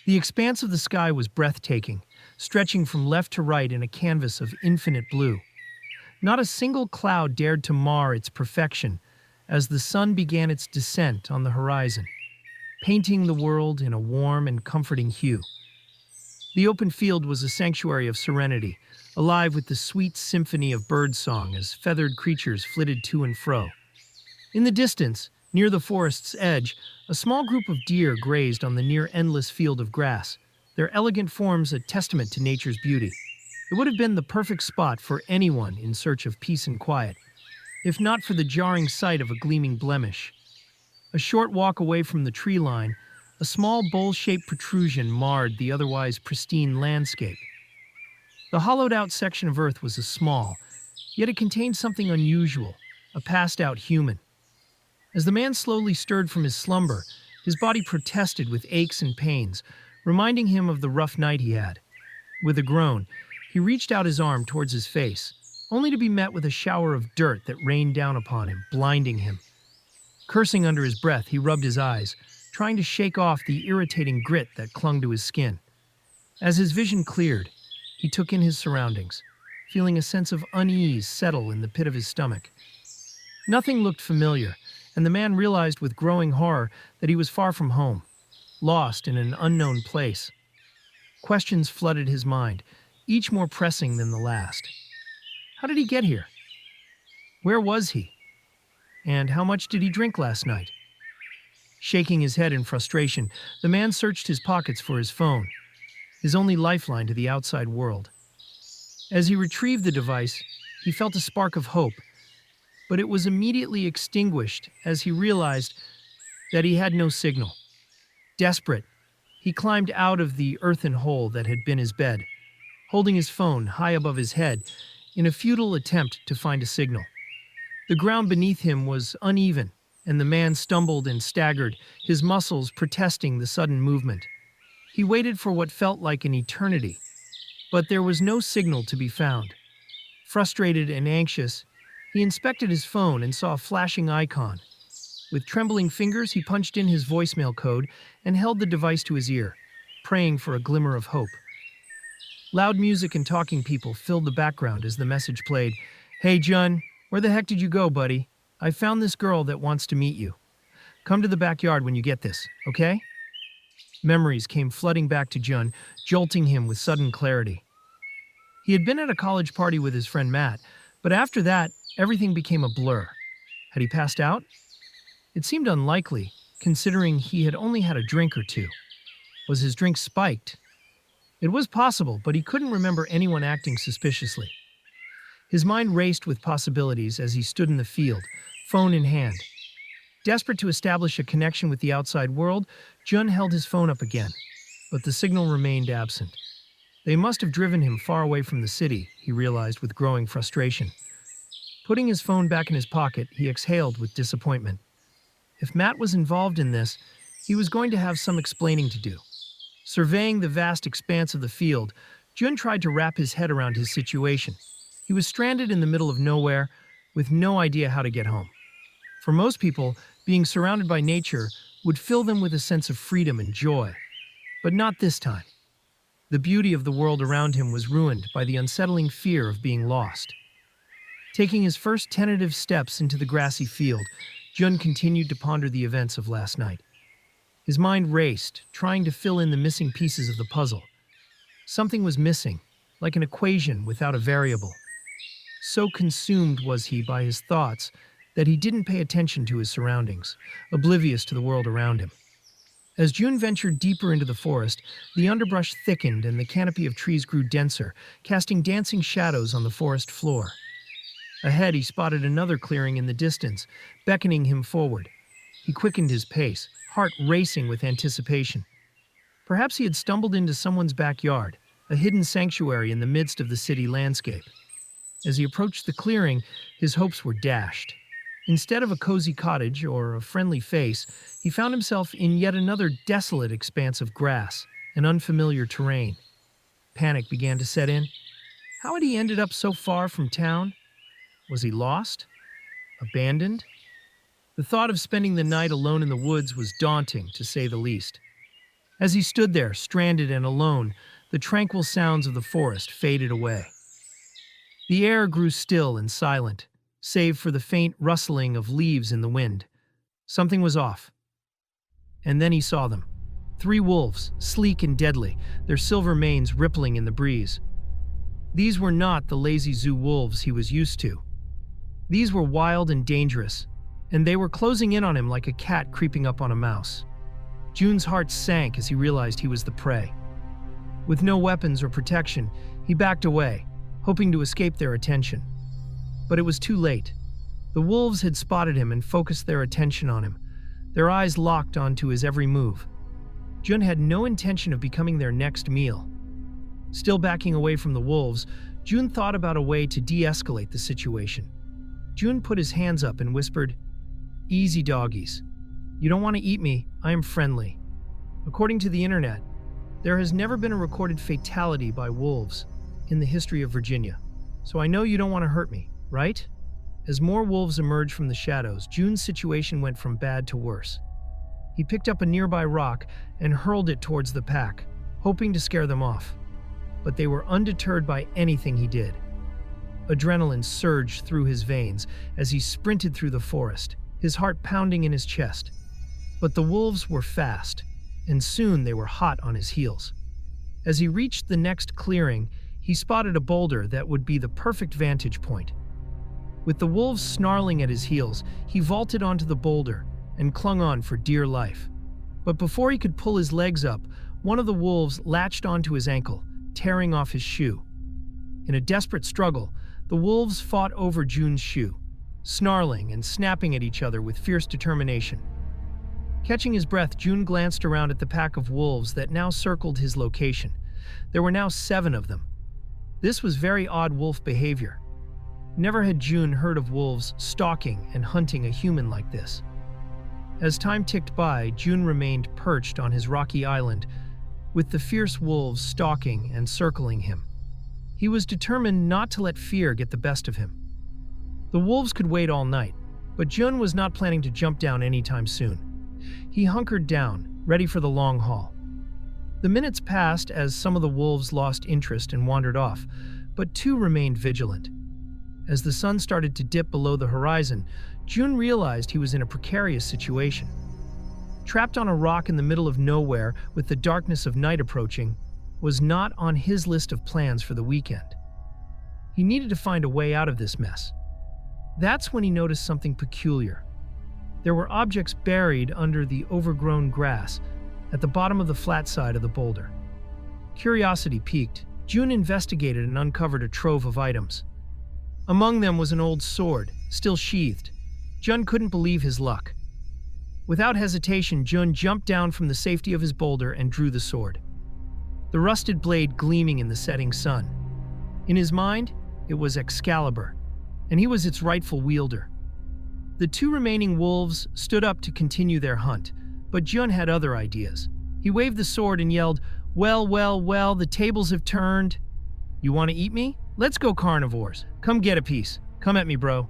The expanse of the sky was breathtaking, stretching from left to right in a canvas of infinite blue. Not a single cloud dared to mar its perfection as the sun began its descent on the horizon, painting the world in a warm and comforting hue. The open field was a sanctuary of serenity, alive with the sweet symphony of birdsong as feathered creatures flitted to and fro. In the distance, near the forest's edge, a small group of deer grazed on the near-endless field of grass, their elegant forms a testament to nature's beauty. It would have been the perfect spot for anyone in search of peace and quiet, if not for the jarring sight of a gleaming blemish. A short walk away from the tree line, a small bowl-shaped protrusion marred the otherwise pristine landscape. The hollowed-out section of earth was small, yet it contained something unusual, a passed-out human. As the man slowly stirred from his slumber, his body protested with aches and pains, reminding him of the rough night he had. With a groan, he reached out his arm towards his face, only to be met with a shower of dirt that rained down upon him, blinding him. Cursing under his breath, he rubbed his eyes, trying to shake off the irritating grit that clung to his skin. As his vision cleared, he took in his surroundings, feeling a sense of unease settle in the pit of his stomach. Nothing looked familiar, and the man realized with growing horror that he was far from home, lost in an unknown place. Questions flooded his mind, each more pressing than the last. How did he get here? Where was he? And how much did he drink last night? Shaking his head in frustration, the man searched his pockets for his phone, his only lifeline to the outside world. As he retrieved the device, he felt a spark of hope, but it was immediately extinguished as he realized that he had no signal. Desperate, he climbed out of the earthen hole that had been his bed, holding his phone high above his head in a futile attempt to find a signal. The ground beneath him was uneven, and the man stumbled and staggered, his muscles protesting the sudden movement. He waited for what felt like an eternity, but there was no signal to be found. Frustrated and anxious, he inspected his phone and saw a flashing icon. With trembling fingers, he punched in his voicemail code and held the device to his ear, praying for a glimmer of hope. Loud music and talking people filled the background as the message played. "Hey, Jun, where the heck did you go, buddy? I found this girl that wants to meet you. Come to the backyard when you get this, okay?" Memories came flooding back to Jun, jolting him with sudden clarity. He had been at a college party with his friend Matt, but after that, everything became a blur. Had he passed out? It seemed unlikely, considering he had only had a drink or two. Was his drink spiked? It was possible, but he couldn't remember anyone acting suspiciously. His mind raced with possibilities as he stood in the field, phone in hand. Desperate to establish a connection with the outside world, Jun held his phone up again, but the signal remained absent. They must have driven him far away from the city, he realized with growing frustration. Putting his phone back in his pocket, he exhaled with disappointment. If Matt was involved in this, he was going to have some explaining to do. Surveying the vast expanse of the field, Jun tried to wrap his head around his situation. He was stranded in the middle of nowhere, with no idea how to get home. For most people, being surrounded by nature would fill them with a sense of freedom and joy. But not this time. The beauty of the world around him was ruined by the unsettling fear of being lost. Taking his first tentative steps into the grassy field, Jun continued to ponder the events of last night. His mind raced, trying to fill in the missing pieces of the puzzle. Something was missing, like an equation without a variable. So consumed was he by his thoughts that he didn't pay attention to his surroundings, oblivious to the world around him. As Jun ventured deeper into the forest, the underbrush thickened and the canopy of trees grew denser, casting dancing shadows on the forest floor. Ahead, he spotted another clearing in the distance, beckoning him forward. He quickened his pace, heart racing with anticipation. Perhaps he had stumbled into someone's backyard, a hidden sanctuary in the midst of the city landscape. As he approached the clearing, his hopes were dashed. Instead of a cozy cottage or a friendly face, he found himself in yet another desolate expanse of grass, an unfamiliar terrain. Panic began to set in. How had he ended up so far from town? Was he lost? Abandoned? The thought of spending the night alone in the woods was daunting, to say the least. As he stood there, stranded and alone, the tranquil sounds of the forest faded away. The air grew still and silent, save for the faint rustling of leaves in the wind. Something was off. And then he saw them. 3 wolves, sleek and deadly, their silver manes rippling in the breeze. These were not the lazy zoo wolves he was used to. These were wild and dangerous, and they were closing in on him like a cat creeping up on a mouse. June's heart sank as he realized he was the prey. With no weapons or protection, he backed away, hoping to escape their attention. But it was too late. The wolves had spotted him and focused their attention on him, their eyes locked onto his every move. Jun had no intention of becoming their next meal. Still backing away from the wolves, Jun thought about a way to de-escalate the situation. Jun put his hands up and whispered, "Easy, doggies. You don't want to eat me, I am friendly." According to the internet, there has never been a recorded fatality by wolves in the history of Virginia, so I know you don't want to hurt me, right? As more wolves emerged from the shadows, Jun's situation went from bad to worse. He picked up a nearby rock and hurled it towards the pack, hoping to scare them off. But they were undeterred by anything he did. Adrenaline surged through his veins as he sprinted through the forest, his heart pounding in his chest. But the wolves were fast, and soon they were hot on his heels. As he reached the next clearing, he spotted a boulder that would be the perfect vantage point. With the wolves snarling at his heels, he vaulted onto the boulder and clung on for dear life. But before he could pull his legs up, one of the wolves latched onto his ankle, tearing off his shoe. In a desperate struggle, the wolves fought over Jun's shoe, snarling and snapping at each other with fierce determination. Catching his breath, Jun glanced around at the pack of wolves that now circled his location. There were now 7 of them. This was very odd wolf behavior. Never had Jun heard of wolves stalking and hunting a human like this. As time ticked by, Jun remained perched on his rocky island, with the fierce wolves stalking and circling him. He was determined not to let fear get the best of him. The wolves could wait all night, but Jun was not planning to jump down anytime soon. He hunkered down, ready for the long haul. The minutes passed as some of the wolves lost interest and wandered off, but 2 remained vigilant. As the sun started to dip below the horizon, Jun realized he was in a precarious situation. Trapped on a rock in the middle of nowhere with the darkness of night approaching was not on his list of plans for the weekend. He needed to find a way out of this mess. That's when he noticed something peculiar. There were objects buried under the overgrown grass at the bottom of the flat side of the boulder. Curiosity piqued, Jun investigated and uncovered a trove of items. Among them was an old sword, still sheathed. Jun couldn't believe his luck. Without hesitation, Jun jumped down from the safety of his boulder and drew the sword, the rusted blade gleaming in the setting sun. In his mind, it was Excalibur, and he was its rightful wielder. The 2 remaining wolves stood up to continue their hunt, but Jun had other ideas. He waved the sword and yelled, "Well, well, well, the tables have turned. You want to eat me? Let's go carnivores. Come get a piece. Come at me, bro."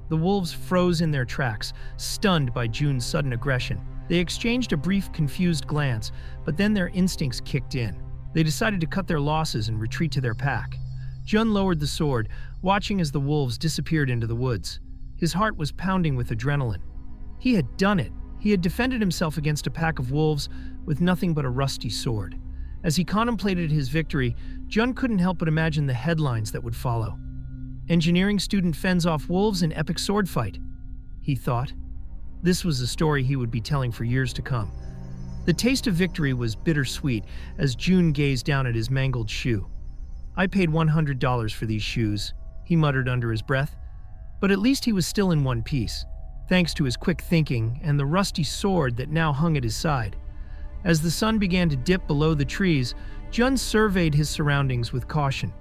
The wolves froze in their tracks, stunned by Jun's sudden aggression. They exchanged a brief, confused glance, but then their instincts kicked in. They decided to cut their losses and retreat to their pack. Jun lowered the sword, watching as the wolves disappeared into the woods. His heart was pounding with adrenaline. He had done it. He had defended himself against a pack of wolves with nothing but a rusty sword. As he contemplated his victory, Jun couldn't help but imagine the headlines that would follow. "Engineering student fends off wolves in epic sword fight," he thought. This was a story he would be telling for years to come. The taste of victory was bittersweet as Jun gazed down at his mangled shoe. "I paid $100 for these shoes," he muttered under his breath. But at least he was still in one piece, thanks to his quick thinking and the rusty sword that now hung at his side. As the sun began to dip below the trees, Jun surveyed his surroundings with caution.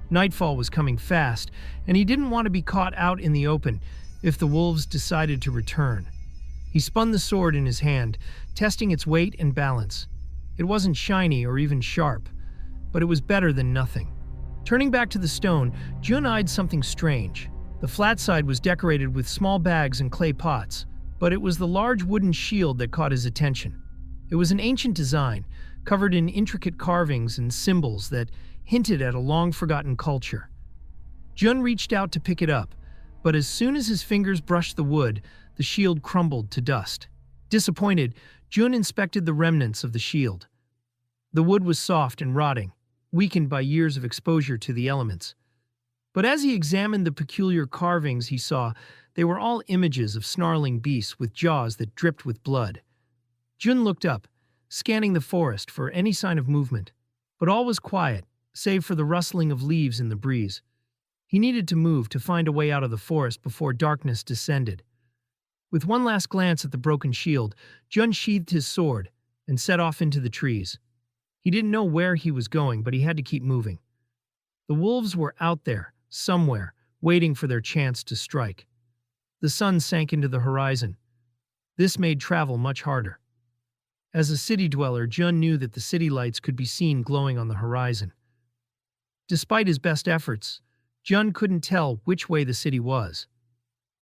Nightfall was coming fast, and he didn't want to be caught out in the open if the wolves decided to return. He spun the sword in his hand, testing its weight and balance. It wasn't shiny or even sharp, but it was better than nothing. Turning back to the stone, Jun eyed something strange. The flat side was decorated with small bags and clay pots, but it was the large wooden shield that caught his attention. It was an ancient design, covered in intricate carvings and symbols that hinted at a long-forgotten culture. Jun reached out to pick it up, but as soon as his fingers brushed the wood, the shield crumbled to dust. Disappointed, Jun inspected the remnants of the shield. The wood was soft and rotting, weakened by years of exposure to the elements. But as he examined the peculiar carvings he saw, they were all images of snarling beasts with jaws that dripped with blood. Jun looked up, scanning the forest for any sign of movement, but all was quiet, save for the rustling of leaves in the breeze. He needed to move to find a way out of the forest before darkness descended. With one last glance at the broken shield, Jun sheathed his sword and set off into the trees. He didn't know where he was going, but he had to keep moving. The wolves were out there, somewhere, waiting for their chance to strike. The sun sank into the horizon. This made travel much harder. As a city dweller, Jun knew that the city lights could be seen glowing on the horizon. Despite his best efforts, Jun couldn't tell which way the city was.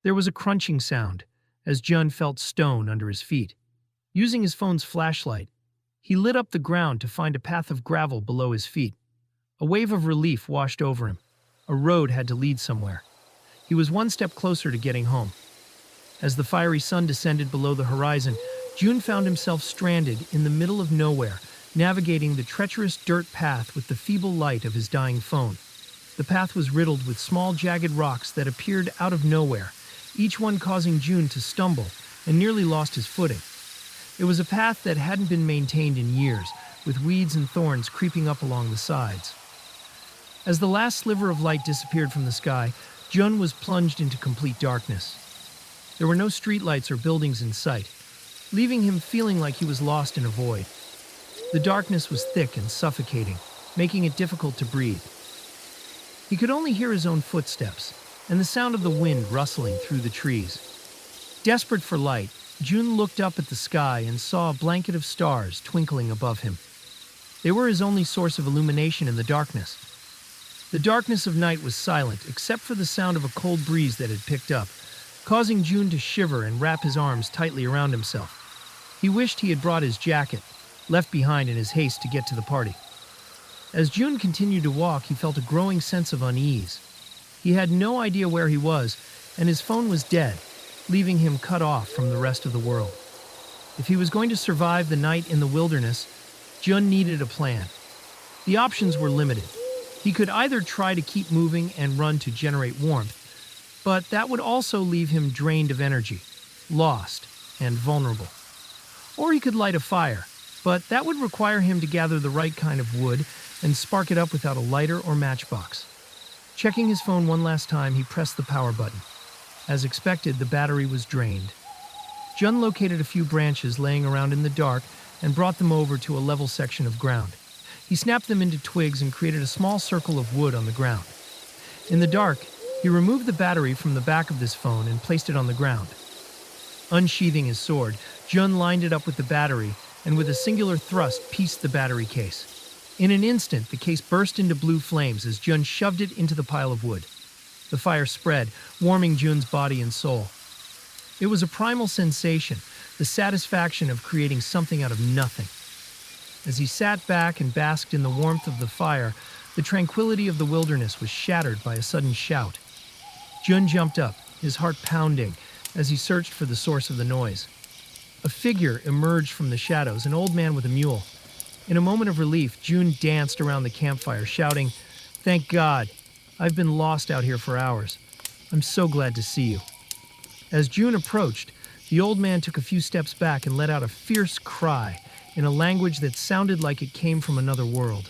There was a crunching sound as Jun felt stone under his feet. Using his phone's flashlight, he lit up the ground to find a path of gravel below his feet. A wave of relief washed over him. A road had to lead somewhere. He was one step closer to getting home. As the fiery sun descended below the horizon, Jun found himself stranded in the middle of nowhere, navigating the treacherous dirt path with the feeble light of his dying phone. The path was riddled with small, jagged rocks that appeared out of nowhere, each one causing Jun to stumble and nearly lost his footing. It was a path that hadn't been maintained in years, with weeds and thorns creeping up along the sides. As the last sliver of light disappeared from the sky, Jun was plunged into complete darkness. There were no streetlights or buildings in sight, leaving him feeling like he was lost in a void. The darkness was thick and suffocating, making it difficult to breathe. He could only hear his own footsteps and the sound of the wind rustling through the trees. Desperate for light, Jun looked up at the sky and saw a blanket of stars twinkling above him. They were his only source of illumination in the darkness. The darkness of night was silent, except for the sound of a cold breeze that had picked up, causing Jun to shiver and wrap his arms tightly around himself. He wished he had brought his jacket, left behind in his haste to get to the party. As Jun continued to walk, he felt a growing sense of unease. He had no idea where he was, and his phone was dead, leaving him cut off from the rest of the world. If he was going to survive the night in the wilderness, Jun needed a plan. The options were limited. He could either try to keep moving and run to generate warmth, but that would also leave him drained of energy, lost, and vulnerable. Or he could light a fire, but that would require him to gather the right kind of wood and spark it up without a lighter or matchbox. Checking his phone one last time, he pressed the power button. As expected, the battery was drained. Jun located a few branches laying around in the dark and brought them over to a level section of ground. He snapped them into twigs and created a small circle of wood on the ground. In the dark, he removed the battery from the back of this phone and placed it on the ground. Unsheathing his sword, Jun lined it up with the battery and with a singular thrust pieced the battery case. In an instant, the case burst into blue flames as Jun shoved it into the pile of wood. The fire spread, warming Jun's body and soul. It was a primal sensation, the satisfaction of creating something out of nothing. As he sat back and basked in the warmth of the fire, the tranquility of the wilderness was shattered by a sudden shout. Jun jumped up, his heart pounding, as he searched for the source of the noise. A figure emerged from the shadows, an old man with a mule. In a moment of relief, Jun danced around the campfire, shouting, "Thank God! I've been lost out here for hours. I'm so glad to see you." As Jun approached, the old man took a few steps back and let out a fierce cry in a language that sounded like it came from another world.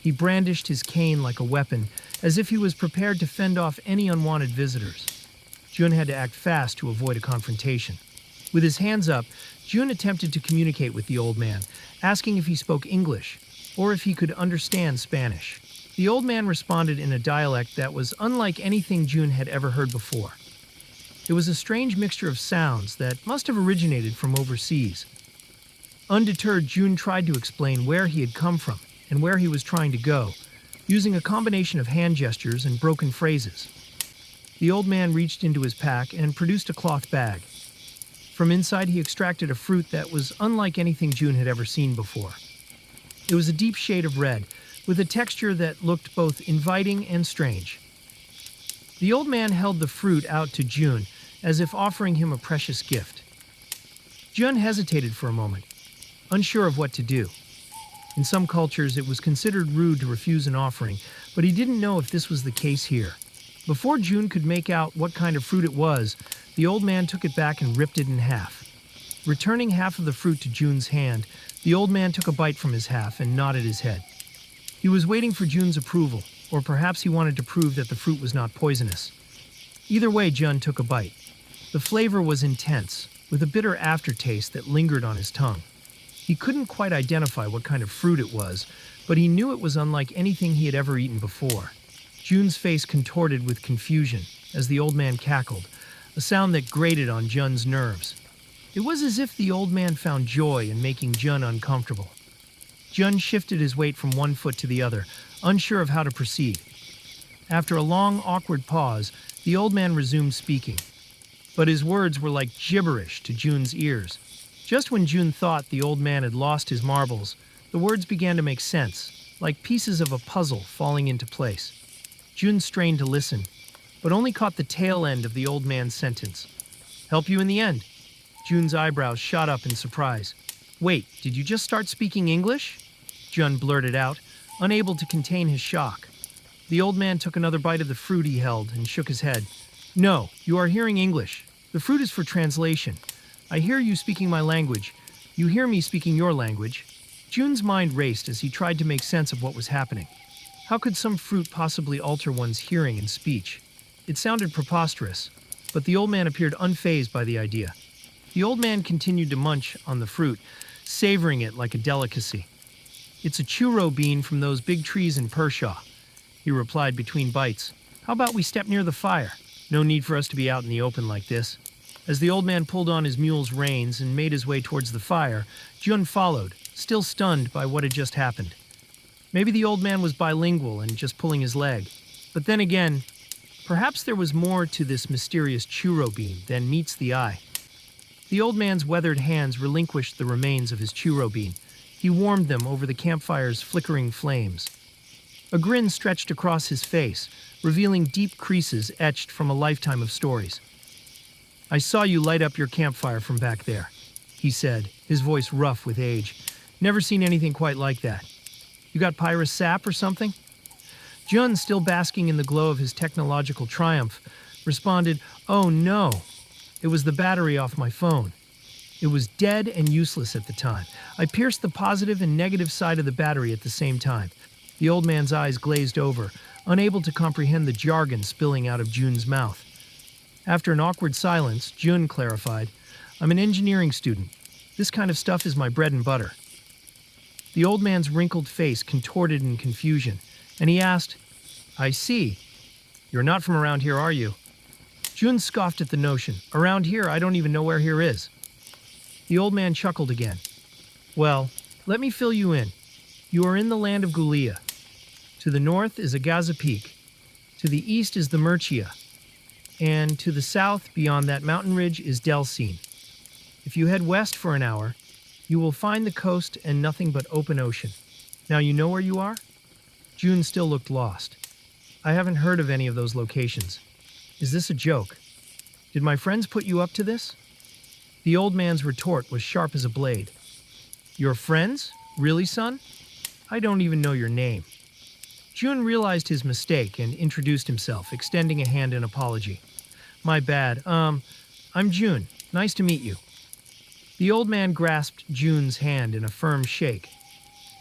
He brandished his cane like a weapon, as if he was prepared to fend off any unwanted visitors. Jun had to act fast to avoid a confrontation. With his hands up, Jun attempted to communicate with the old man, asking if he spoke English or if he could understand Spanish. The old man responded in a dialect that was unlike anything Jun had ever heard before. It was a strange mixture of sounds that must have originated from overseas. Undeterred, Jun tried to explain where he had come from and where he was trying to go, using a combination of hand gestures and broken phrases. The old man reached into his pack and produced a cloth bag. From inside, he extracted a fruit that was unlike anything June had ever seen before. It was a deep shade of red, with a texture that looked both inviting and strange. The old man held the fruit out to June, as if offering him a precious gift. June hesitated for a moment, unsure of what to do. In some cultures, it was considered rude to refuse an offering, but he didn't know if this was the case here. Before June could make out what kind of fruit it was, the old man took it back and ripped it in half. Returning half of the fruit to June's hand, the old man took a bite from his half and nodded his head. He was waiting for June's approval, or perhaps he wanted to prove that the fruit was not poisonous. Either way, June took a bite. The flavor was intense, with a bitter aftertaste that lingered on his tongue. He couldn't quite identify what kind of fruit it was, but he knew it was unlike anything he had ever eaten before. June's face contorted with confusion as the old man cackled, a sound that grated on Jun's nerves. It was as if the old man found joy in making Jun uncomfortable. Jun shifted his weight from one foot to the other, unsure of how to proceed. After a long, awkward pause, the old man resumed speaking. But his words were like gibberish to June's ears. Just when June thought the old man had lost his marbles, the words began to make sense, like pieces of a puzzle falling into place. June strained to listen, but only caught the tail end of the old man's sentence. "Help you in the end?" June's eyebrows shot up in surprise. "Wait, did you just start speaking English?" Jun blurted out, unable to contain his shock. The old man took another bite of the fruit he held and shook his head. "No, you are hearing English. The fruit is for translation. I hear you speaking my language. You hear me speaking your language." June's mind raced as he tried to make sense of what was happening. How could some fruit possibly alter one's hearing and speech? It sounded preposterous, but the old man appeared unfazed by the idea. The old man continued to munch on the fruit, savoring it like a delicacy. "It's a churro bean from those big trees in Pershaw," he replied between bites. "How about we step near the fire? No need for us to be out in the open like this." As the old man pulled on his mule's reins and made his way towards the fire, Jun followed, still stunned by what had just happened. Maybe the old man was bilingual and just pulling his leg. But then again, perhaps there was more to this mysterious churro bean than meets the eye. The old man's weathered hands relinquished the remains of his churro bean. He warmed them over the campfire's flickering flames. A grin stretched across his face, revealing deep creases etched from a lifetime of stories. "I saw you light up your campfire from back there," he said, his voice rough with age. "Never seen anything quite like that. You got Pyrus sap or something?" Jun, still basking in the glow of his technological triumph, responded, "Oh no, it was the battery off my phone. It was dead and useless at the time. I pierced the positive and negative side of the battery at the same time." The old man's eyes glazed over, unable to comprehend the jargon spilling out of Jun's mouth. After an awkward silence, Jun clarified, "I'm an engineering student. This kind of stuff is my bread and butter." The old man's wrinkled face contorted in confusion, and he asked, "I see. You're not from around here, are you?" Jun scoffed at the notion. "Around here, I don't even know where here is." The old man chuckled again. "Well, let me fill you in. You are in the land of Gulia. To the north is Agaza Peak. To the east is the Murcia. And to the south, beyond that mountain ridge, is Delcine. If you head west for an hour, you will find the coast and nothing but open ocean. Now you know where you are?" June still looked lost. "I haven't heard of any of those locations. Is this a joke? Did my friends put you up to this?" The old man's retort was sharp as a blade. "Your friends? Really, son? I don't even know your name." June realized his mistake and introduced himself, extending a hand in apology. "My bad. I'm June. Nice to meet you." The old man grasped June's hand in a firm shake.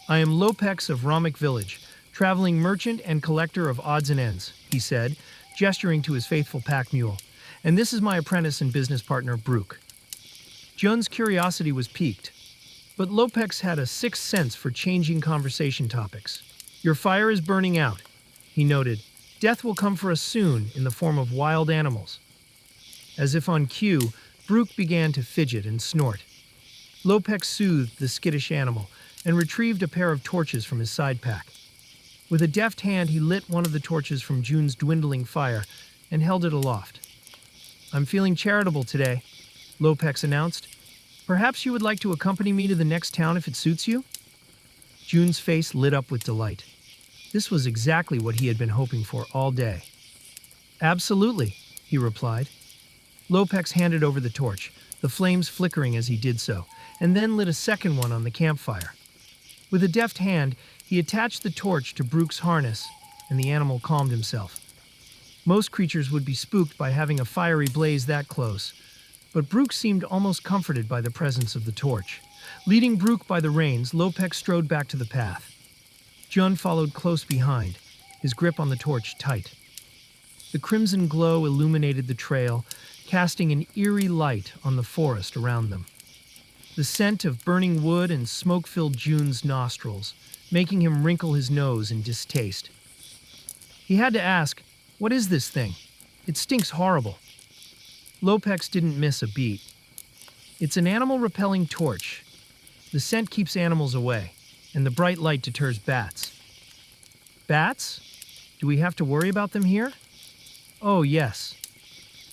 "I am Lopex of Ramik Village, traveling merchant and collector of odds and ends," he said, gesturing to his faithful pack mule. "And this is my apprentice and business partner, Brooke." June's curiosity was piqued, but Lopex had a sixth sense for changing conversation topics. "Your fire is burning out," he noted. "Death will come for us soon in the form of wild animals." As if on cue, Brooke began to fidget and snort. Lopex soothed the skittish animal and retrieved a pair of torches from his side pack. With a deft hand, he lit one of the torches from June's dwindling fire and held it aloft. "I'm feeling charitable today. Lopex announced. Perhaps you would like to accompany me to the next town if it suits you? June's face lit up with delight. This was exactly what he had been hoping for all day. Absolutely, he replied. Lopex handed over the torch, the flames flickering as he did so, and then lit a second one on the campfire. With a deft hand, he attached the torch to Brooke's harness, and the animal calmed himself. Most creatures would be spooked by having a fiery blaze that close, but Brooke seemed almost comforted by the presence of the torch. Leading Brooke by the reins, Lopex strode back to the path. Jun followed close behind, his grip on the torch tight. The crimson glow illuminated the trail, casting an eerie light on the forest around them. The scent of burning wood and smoke filled June's nostrils, making him wrinkle his nose in distaste. He had to ask, "What is this thing? It stinks horrible." Lopex didn't miss a beat. "It's an animal-repelling torch. The scent keeps animals away, and the bright light deters bats." "Bats? Do we have to worry about them here?" "Oh, yes.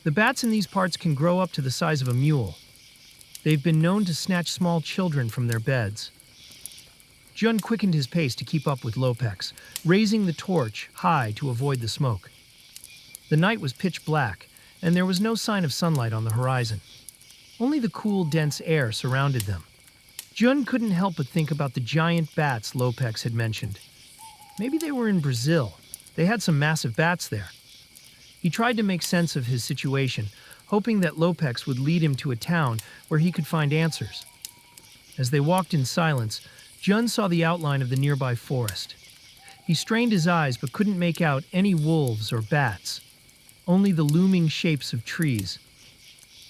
The bats in these parts can grow up to the size of a mule. They've been known to snatch small children from their beds." Jun quickened his pace to keep up with Lopex, raising the torch high to avoid the smoke. The night was pitch black, and there was no sign of sunlight on the horizon. Only the cool, dense air surrounded them. Jun couldn't help but think about the giant bats Lopex had mentioned. Maybe they were in Brazil. They had some massive bats there. He tried to make sense of his situation, hoping that Lopex would lead him to a town where he could find answers. As they walked in silence, Jun saw the outline of the nearby forest. He strained his eyes but couldn't make out any wolves or bats, only the looming shapes of trees.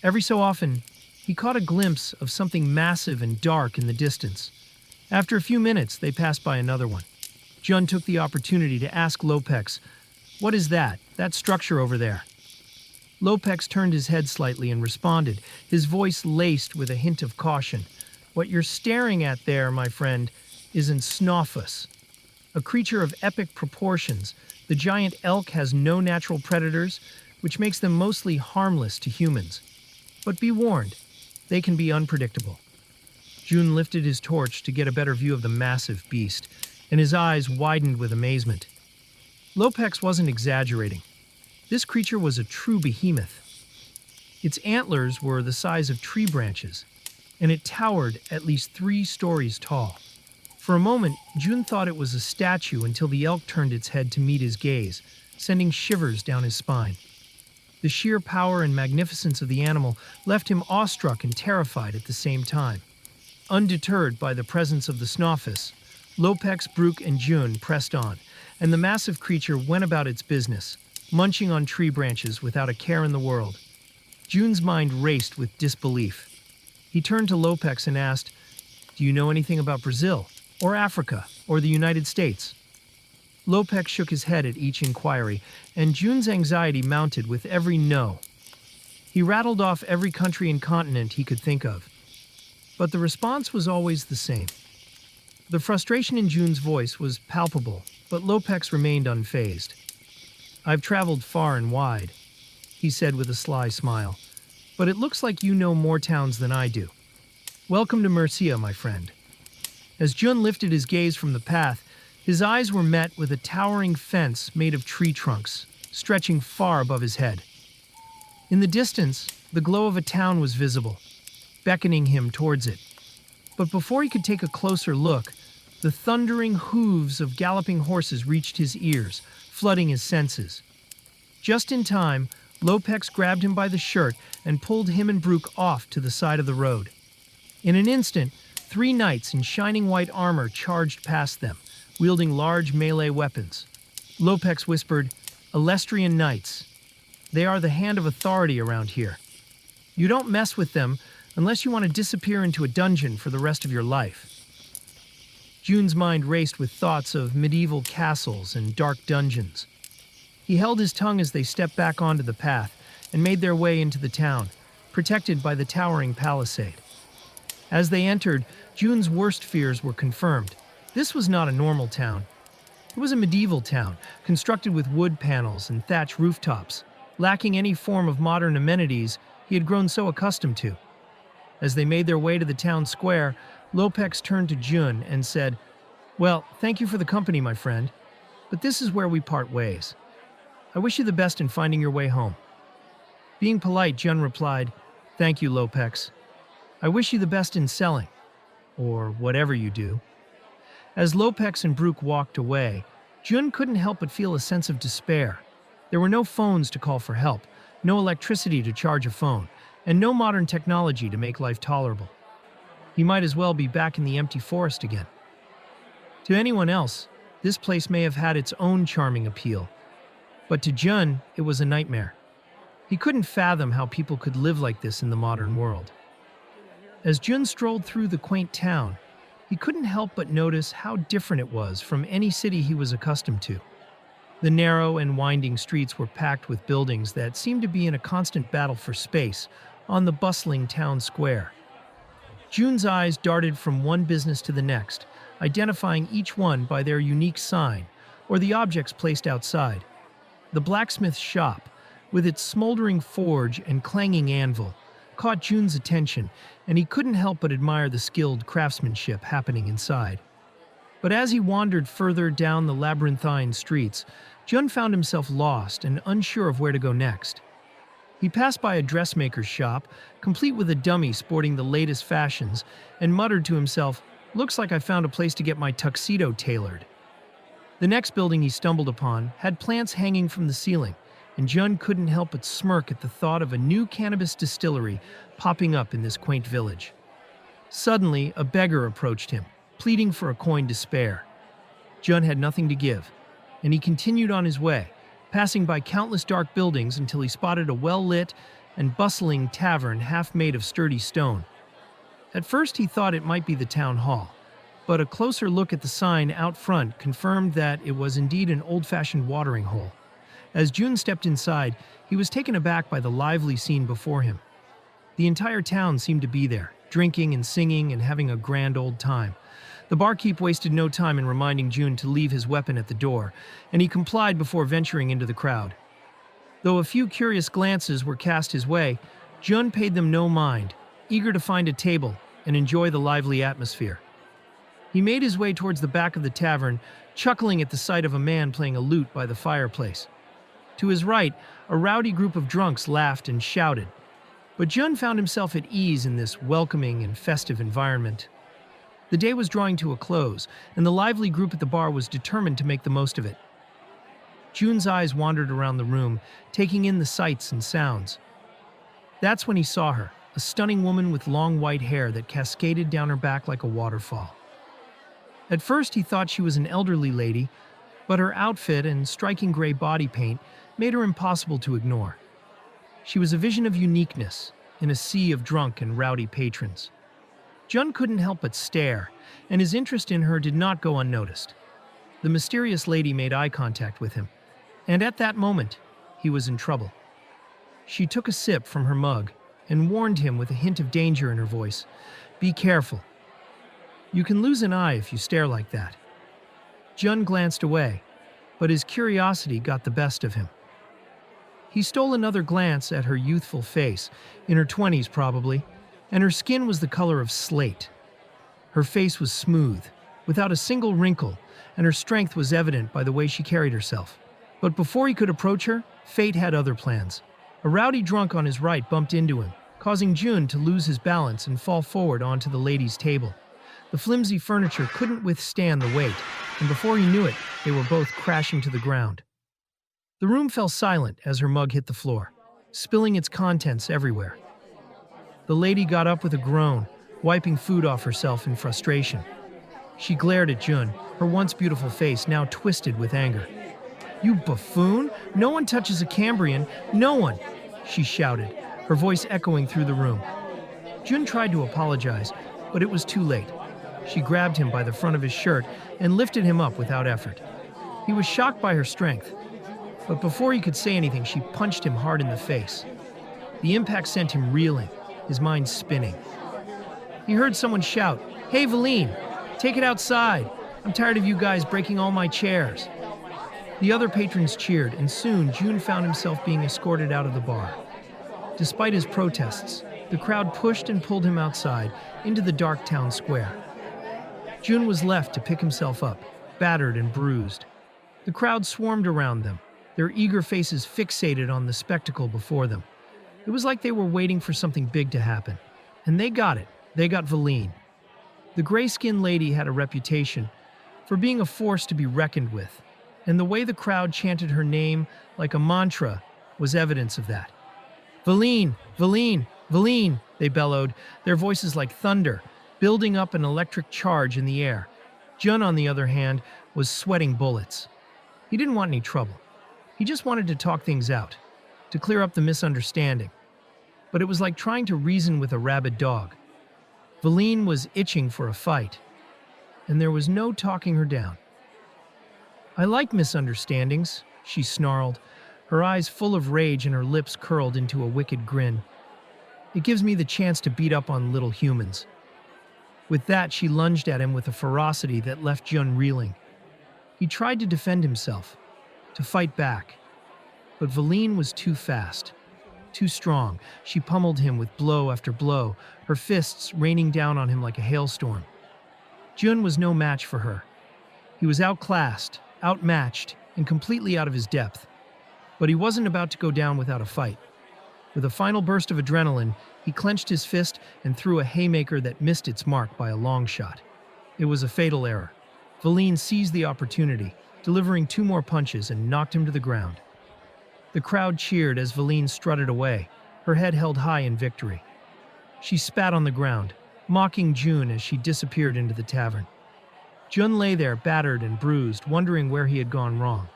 Every so often, he caught a glimpse of something massive and dark in the distance. After a few minutes, they passed by another one. Jun took the opportunity to ask Lopex, "What is that structure over there?" Lopex turned his head slightly and responded, his voice laced with a hint of caution. "What you're staring at there, my friend, is an Snoffus. A creature of epic proportions, the giant elk has no natural predators, which makes them mostly harmless to humans. But be warned, they can be unpredictable." Jun lifted his torch to get a better view of the massive beast, and his eyes widened with amazement. Lopex wasn't exaggerating. This creature was a true behemoth. Its antlers were the size of tree branches, and it towered at least 3 stories tall. For a moment, Jun thought it was a statue until the elk turned its head to meet his gaze, sending shivers down his spine. The sheer power and magnificence of the animal left him awestruck and terrified at the same time. Undeterred by the presence of the Snoffus, Lopex, Brooke, and Jun pressed on, and the massive creature went about its business, munching on tree branches without a care in the world. Jun's mind raced with disbelief. He turned to Lopex and asked, "Do you know anything about Brazil, or Africa, or the United States?" Lopex shook his head at each inquiry, and Jun's anxiety mounted with every no. He rattled off every country and continent he could think of. But the response was always the same. The frustration in Jun's voice was palpable, but Lopex remained unfazed. "I've traveled far and wide," he said with a sly smile, "but it looks like you know more towns than I do. Welcome to Murcia, my friend." As Jun lifted his gaze from the path, his eyes were met with a towering fence made of tree trunks, stretching far above his head. In the distance, the glow of a town was visible, beckoning him towards it. But before he could take a closer look, the thundering hooves of galloping horses reached his ears, flooding his senses. Just in time, Lopex grabbed him by the shirt and pulled him and Brooke off to the side of the road. In an instant, 3 knights in shining white armor charged past them, wielding large melee weapons. Lopex whispered, "Alestrian knights. They are the hand of authority around here. You don't mess with them unless you want to disappear into a dungeon for the rest of your life." Jun's mind raced with thoughts of medieval castles and dark dungeons. He held his tongue as they stepped back onto the path and made their way into the town, protected by the towering palisade. As they entered, Jun's worst fears were confirmed. This was not a normal town. It was a medieval town, constructed with wood panels and thatch rooftops, lacking any form of modern amenities he had grown so accustomed to. As they made their way to the town square, Lopex turned to Jun and said, "Well, thank you for the company, my friend, but this is where we part ways. I wish you the best in finding your way home." Being polite, Jun replied, "Thank you, Lopex. I wish you the best in selling, or whatever you do." As Lopex and Brooke walked away, Jun couldn't help but feel a sense of despair. There were no phones to call for help, no electricity to charge a phone, and no modern technology to make life tolerable. He might as well be back in the empty forest again. To anyone else, this place may have had its own charming appeal, but to Jun, it was a nightmare. He couldn't fathom how people could live like this in the modern world. As Jun strolled through the quaint town, he couldn't help but notice how different it was from any city he was accustomed to. The narrow and winding streets were packed with buildings that seemed to be in a constant battle for space on the bustling town square. Jun's eyes darted from one business to the next, identifying each one by their unique sign or the objects placed outside. The blacksmith's shop, with its smoldering forge and clanging anvil, caught Jun's attention, and he couldn't help but admire the skilled craftsmanship happening inside. But as he wandered further down the labyrinthine streets, Jun found himself lost and unsure of where to go next. He passed by a dressmaker's shop, complete with a dummy sporting the latest fashions, and muttered to himself, "Looks like I found a place to get my tuxedo tailored." The next building he stumbled upon had plants hanging from the ceiling, and Jun couldn't help but smirk at the thought of a new cannabis distillery popping up in this quaint village. Suddenly, a beggar approached him, pleading for a coin to spare. Jun had nothing to give, and he continued on his way, passing by countless dark buildings until he spotted a well-lit and bustling tavern half made of sturdy stone. At first he thought it might be the town hall, but a closer look at the sign out front confirmed that it was indeed an old-fashioned watering hole. As Jun stepped inside, he was taken aback by the lively scene before him. The entire town seemed to be there, drinking and singing and having a grand old time. The barkeep wasted no time in reminding Jun to leave his weapon at the door, and he complied before venturing into the crowd. Though a few curious glances were cast his way, Jun paid them no mind, eager to find a table and enjoy the lively atmosphere. He made his way towards the back of the tavern, chuckling at the sight of a man playing a lute by the fireplace. To his right, a rowdy group of drunks laughed and shouted, but Jun found himself at ease in this welcoming and festive environment. The day was drawing to a close, and the lively group at the bar was determined to make the most of it. Jun's eyes wandered around the room, taking in the sights and sounds. That's when he saw her, a stunning woman with long white hair that cascaded down her back like a waterfall. At first he thought she was an elderly lady, but her outfit and striking gray body paint made her impossible to ignore. She was a vision of uniqueness in a sea of drunk and rowdy patrons. Jun couldn't help but stare, and his interest in her did not go unnoticed. The mysterious lady made eye contact with him, and at that moment, he was in trouble. She took a sip from her mug and warned him with a hint of danger in her voice. "Be careful. You can lose an eye if you stare like that." Jun glanced away, but his curiosity got the best of him. He stole another glance at her youthful face, in her 20s probably, and her skin was the color of slate. Her face was smooth, without a single wrinkle, and her strength was evident by the way she carried herself. But before he could approach her, fate had other plans. A rowdy drunk on his right bumped into him, causing Jun to lose his balance and fall forward onto the lady's table. The flimsy furniture couldn't withstand the weight, and before he knew it, they were both crashing to the ground. The room fell silent as her mug hit the floor, spilling its contents everywhere. The lady got up with a groan, wiping food off herself in frustration. She glared at Jun, her once beautiful face now twisted with anger. "You buffoon! No one touches a Cambrian! No one!" she shouted, her voice echoing through the room. Jun tried to apologize, but it was too late. She grabbed him by the front of his shirt and lifted him up without effort. He was shocked by her strength, but before he could say anything, she punched him hard in the face. The impact sent him reeling, his mind spinning. He heard someone shout, "Hey, Valine, take it outside. I'm tired of you guys breaking all my chairs." The other patrons cheered, and soon Jun found himself being escorted out of the bar. Despite his protests, The crowd pushed and pulled him outside, into the dark town square. Jun was left to pick himself up, battered and bruised. The crowd swarmed around them, their eager faces fixated on the spectacle before them. It was like they were waiting for something big to happen. And they got it. They got Valine. The gray-skinned lady had a reputation for being a force to be reckoned with, and the way the crowd chanted her name like a mantra was evidence of that. Valine! Valine! Valine! They bellowed, their voices like thunder, building up an electric charge in the air. Jun, on the other hand, was sweating bullets. He didn't want any trouble. He just wanted to talk things out, to clear up the misunderstanding. But it was like trying to reason with a rabid dog. Valine was itching for a fight, and there was no talking her down. I like misunderstandings, she snarled, her eyes full of rage and her lips curled into a wicked grin. It gives me the chance to beat up on little humans. With that, she lunged at him with a ferocity that left Jun reeling. He tried to defend himself, to fight back. But Valine was too fast, too strong. She pummeled him with blow after blow, her fists raining down on him like a hailstorm. Jun was no match for her. He was outclassed, outmatched, and completely out of his depth. But he wasn't about to go down without a fight. With a final burst of adrenaline, he clenched his fist and threw a haymaker that missed its mark by a long shot. It was a fatal error. Valine seized the opportunity, delivering 2 more punches and knocked him to the ground. The crowd cheered as Valine strutted away, her head held high in victory. She spat on the ground, mocking Jun as she disappeared into the tavern. Jun lay there, battered and bruised, wondering where he had gone wrong.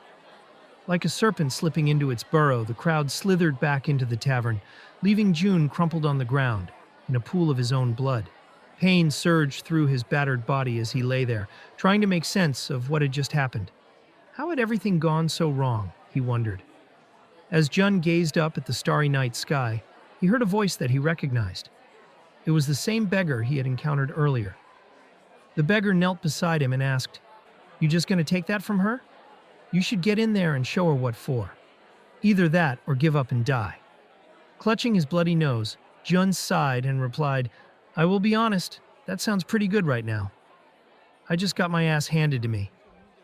Like a serpent slipping into its burrow, the crowd slithered back into the tavern, leaving Jun crumpled on the ground, in a pool of his own blood. Pain surged through his battered body as he lay there, trying to make sense of what had just happened. How had everything gone so wrong, he wondered. As Jun gazed up at the starry night sky, he heard a voice that he recognized. It was the same beggar he had encountered earlier. The beggar knelt beside him and asked, "You just gonna take that from her? You should get in there and show her what for. Either that or give up and die." Clutching his bloody nose, Jun sighed and replied, "I will be honest, that sounds pretty good right now. I just got my ass handed to me."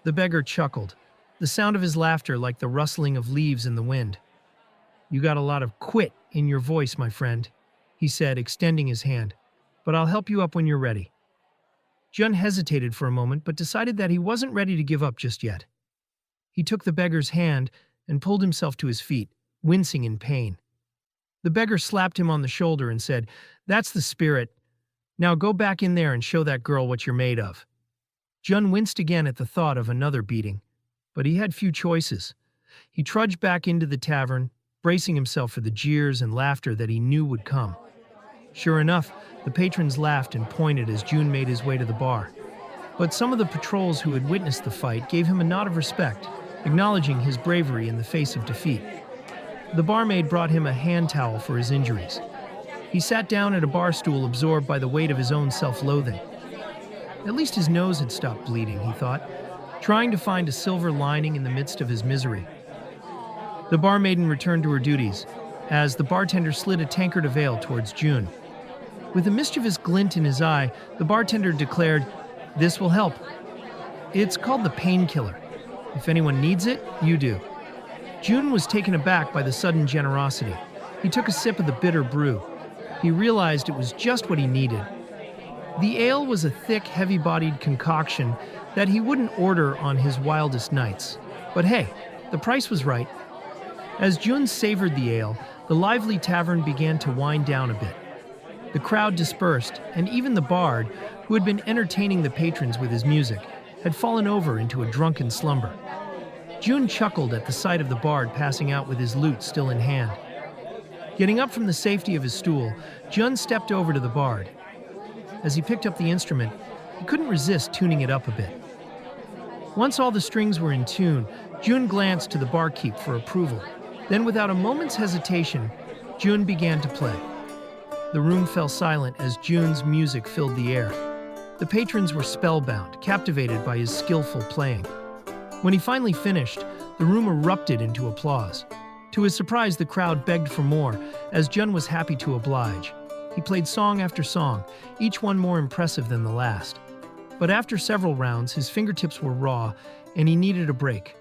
The beggar chuckled, the sound of his laughter like the rustling of leaves in the wind. "You got a lot of quit in your voice, my friend," he said, extending his hand, "but I'll help you up when you're ready." Jun hesitated for a moment, but decided that he wasn't ready to give up just yet. He took the beggar's hand and pulled himself to his feet, wincing in pain. The beggar slapped him on the shoulder and said, "That's the spirit. Now go back in there and show that girl what you're made of." Jun winced again at the thought of another beating, but he had few choices. He trudged back into the tavern, bracing himself for the jeers and laughter that he knew would come. Sure enough, the patrons laughed and pointed as Jun made his way to the bar. But some of the patrols who had witnessed the fight gave him a nod of respect, acknowledging his bravery in the face of defeat. The barmaid brought him a hand towel for his injuries. He sat down at a bar stool, absorbed by the weight of his own self-loathing. At least his nose had stopped bleeding, he thought, trying to find a silver lining in the midst of his misery. The barmaiden returned to her duties, as the bartender slid a tankard of ale towards Jun. With a mischievous glint in his eye, the bartender declared, "This will help. It's called the painkiller. If anyone needs it, you do." Jun was taken aback by the sudden generosity. He took a sip of the bitter brew. He realized it was just what he needed. The ale was a thick, heavy-bodied concoction that he wouldn't order on his wildest nights. But hey, the price was right. As Jun savored the ale, the lively tavern began to wind down a bit. The crowd dispersed, and even the bard, who had been entertaining the patrons with his music, had fallen over into a drunken slumber. Jun chuckled at the sight of the bard passing out with his lute still in hand. Getting up from the safety of his stool, Jun stepped over to the bard. As he picked up the instrument, he couldn't resist tuning it up a bit. Once all the strings were in tune, Jun glanced to the barkeep for approval. Then, without a moment's hesitation, Jun began to play. The room fell silent as Jun's music filled the air. The patrons were spellbound, captivated by his skillful playing. When he finally finished, the room erupted into applause. To his surprise, the crowd begged for more, as Jun was happy to oblige. He played song after song, each one more impressive than the last. But after several rounds, his fingertips were raw, and he needed a break.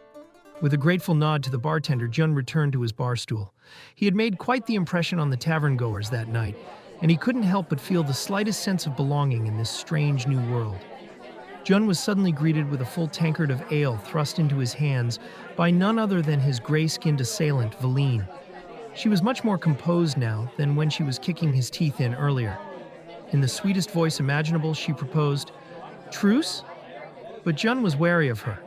With a grateful nod to the bartender, Jun returned to his bar stool. He had made quite the impression on the tavern-goers that night, and he couldn't help but feel the slightest sense of belonging in this strange new world. Jun was suddenly greeted with a full tankard of ale thrust into his hands by none other than his gray-skinned assailant, Valine. She was much more composed now than when she was kicking his teeth in earlier. In the sweetest voice imaginable, she proposed, "Truce?" But Jun was wary of her,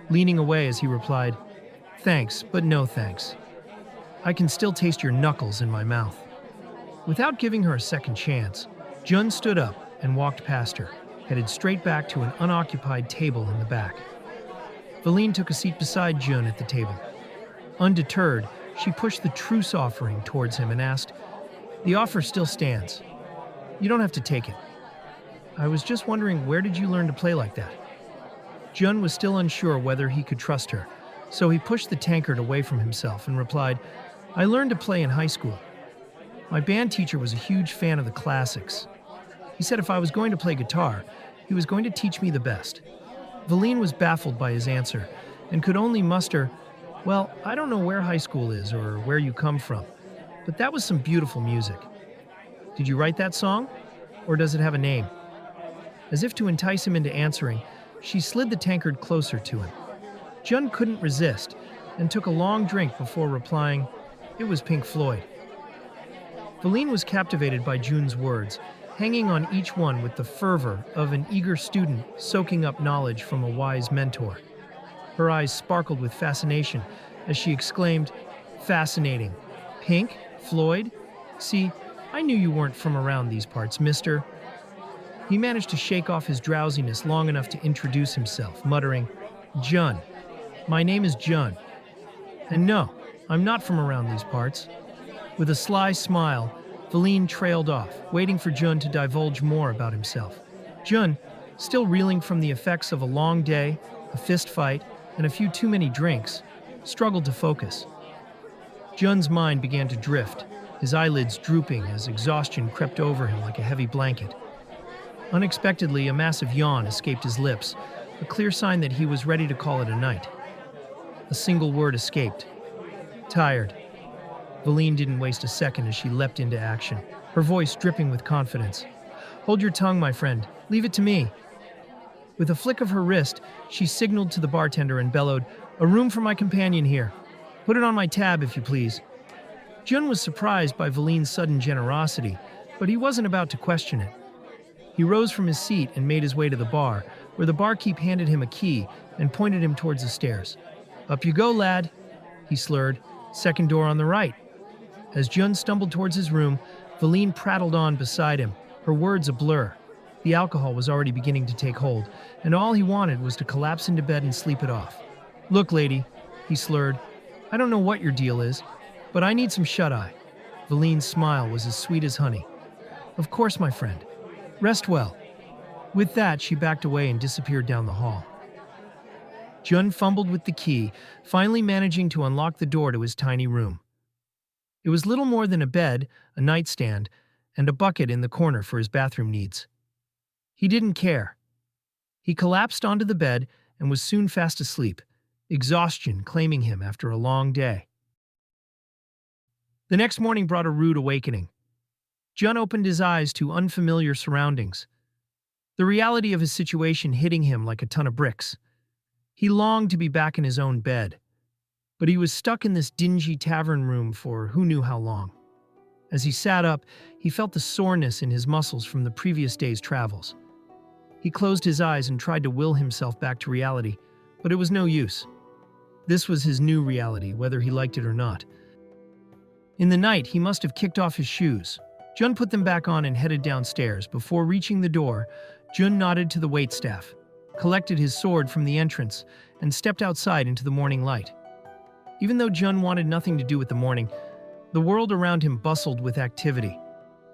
leaning away as he replied, "Thanks, but no thanks. I can still taste your knuckles in my mouth." Without giving her a second chance, Jun stood up and walked past her, headed straight back to an unoccupied table in the back. Valine took a seat beside Jun at the table. Undeterred, she pushed the truce offering towards him and asked, "The offer still stands. You don't have to take it. I was just wondering, where did you learn to play like that?" Jun was still unsure whether he could trust her, so he pushed the tankard away from himself and replied, "I learned to play in high school. My band teacher was a huge fan of the classics. He said if I was going to play guitar, he was going to teach me the best." Valine was baffled by his answer and could only muster, "Well, I don't know where high school is or where you come from, but that was some beautiful music. Did you write that song? Or does it have a name?" As if to entice him into answering, she slid the tankard closer to him. Jun couldn't resist and took a long drink before replying, "It was Pink Floyd." Valine was captivated by Jun's words, hanging on each one with the fervor of an eager student soaking up knowledge from a wise mentor. Her eyes sparkled with fascination as she exclaimed, "Fascinating. Pink? Floyd? See, I knew you weren't from around these parts, mister." He managed to shake off his drowsiness long enough to introduce himself, muttering, "Jun. My name is Jun. And no, I'm not from around these parts." With a sly smile, Valine trailed off, waiting for Jun to divulge more about himself. Jun, still reeling from the effects of a long day, a fist fight, and a few too many drinks, struggled to focus. Jun's mind began to drift, his eyelids drooping as exhaustion crept over him like a heavy blanket. Unexpectedly, a massive yawn escaped his lips, a clear sign that he was ready to call it a night. A single word escaped. "Tired." Valine didn't waste a second as she leapt into action, her voice dripping with confidence. "Hold your tongue, my friend. Leave it to me." With a flick of her wrist, she signaled to the bartender and bellowed, "A room for my companion here. Put it on my tab, if you please." Jun was surprised by Valine's sudden generosity, but he wasn't about to question it. He rose from his seat and made his way to the bar, where the barkeep handed him a key and pointed him towards the stairs. "Up you go, lad," he slurred. "Second door on the right." As Jun stumbled towards his room, Valine prattled on beside him, her words a blur. The alcohol was already beginning to take hold, and all he wanted was to collapse into bed and sleep it off. "Look, lady," he slurred, "I don't know what your deal is, but I need some shut-eye." Valine's smile was as sweet as honey. "Of course, my friend. Rest well." With that, she backed away and disappeared down the hall. Jun fumbled with the key, finally managing to unlock the door to his tiny room. It was little more than a bed, a nightstand, and a bucket in the corner for his bathroom needs. He didn't care. He collapsed onto the bed and was soon fast asleep, exhaustion claiming him after a long day. The next morning brought a rude awakening. Jun opened his eyes to unfamiliar surroundings, the reality of his situation hitting him like a ton of bricks. He longed to be back in his own bed, but he was stuck in this dingy tavern room for who knew how long. As he sat up, he felt the soreness in his muscles from the previous day's travels. He closed his eyes and tried to will himself back to reality, but it was no use. This was his new reality, whether he liked it or not. In the night, he must have kicked off his shoes. Jun put them back on and headed downstairs. Before reaching the door, Jun nodded to the waitstaff, collected his sword from the entrance, and stepped outside into the morning light. Even though Jun wanted nothing to do with the morning, the world around him bustled with activity,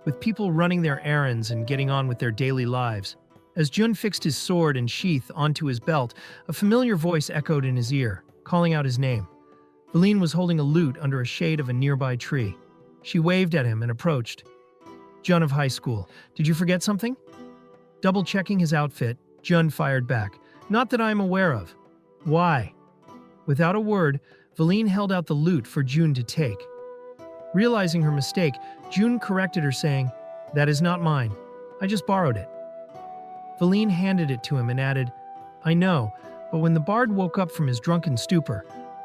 with people running their errands and getting on with their daily lives. As Jun fixed his sword and sheath onto his belt, a familiar voice echoed in his ear, calling out his name. Valine was holding a lute under a shade of a nearby tree. She waved at him and approached. Jun of high school. Did you forget something? Double-checking his outfit, Jun fired back. Not that I'm aware of. Why? Without a word, Valine held out the lute for June to take. Realizing her mistake, June corrected her, saying, "That is not mine. I just borrowed it." Valine handed it to him and added, "I know, but when the bard woke up from his drunken stupor,